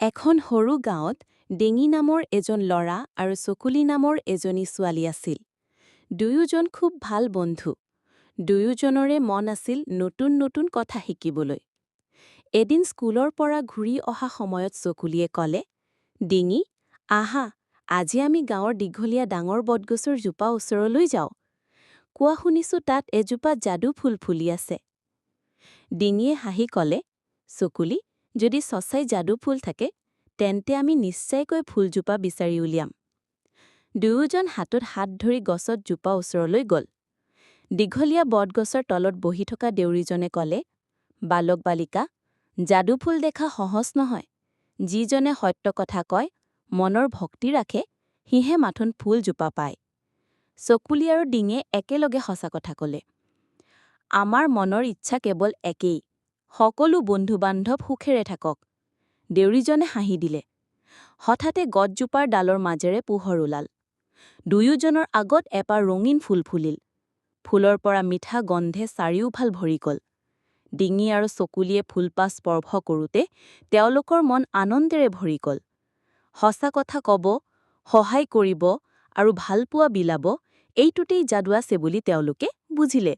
এখন সৰু গাঁৱত ডেঙি নামৰ এজন ল'ৰা আৰু চকুলি নামৰ এজনী ছোৱালী আছিল। দুয়োজন খুব ভাল বন্ধু। দুয়োজনৰে মন আছিল নতুন নতুন কথা শিকিবলৈ। এদিন স্কুলৰ পৰা ঘূৰি অহা সময়ত চকুলিয়ে ক'লে, ডিঙি, আহা, আজি আমি গাঁৱৰ দীঘলীয়া ডাঙৰ বটগছৰ জোপা ওচৰলৈ যাওঁ। কোৱা শুনিছোঁ তাত এজোপা যাদু ফুল ফুলি আছে। ডিঙিয়ে হাঁহি ক'লে, চকুলি, যদি সঁচাই যাদু ফুল থাকে, তেন্তে আমি নিশ্চয়কৈ ফুলজোপা বিচাৰি উলিয়াম। দুয়োজন হাতত হাত ধৰি গছত জোপা ওচৰলৈ গ'ল। দীঘলীয়া বটগছৰ তলত বহি থকা দেউৰীজনে ক'লে, বালক বালিকা, যাদু ফুল দেখা সহজ নহয়। যিজনে সত্য কথা কয়, মনৰ ভক্তি ৰাখে, সিহে মাথোন ফুলজোপা পায়। চকুলি আৰু ডিঙিয়ে একেলগে সঁচা কথা ক'লে। আমাৰ মনৰ ইচ্ছা কেৱল একেই, সকলো বন্ধু-বান্ধৱ সুখেৰে থাকক। দেউৰীজনে হাঁহি দিলে। হঠাতে গছজোপাৰ ডালৰ মাজেৰে পোহৰ ওলাল। দুয়োজনৰ আগত এপাহ ৰঙীন ফুল ফুলিল। ফুলৰ পৰা মিঠা গন্ধে চাৰিওফাল ভৰি গ'ল। ডিঙি আৰু চকুলিয়ে ফুলপাহ স্পৰ্শ কৰোঁতে তেওঁলোকৰ মন আনন্দেৰে ভৰি গ'ল। সঁচা কথা ক'ব, সহায় কৰিব আৰু ভালপোৱা বিলাব, এইটোতেই যাদু আছে বুলি তেওঁলোকে বুজিলে।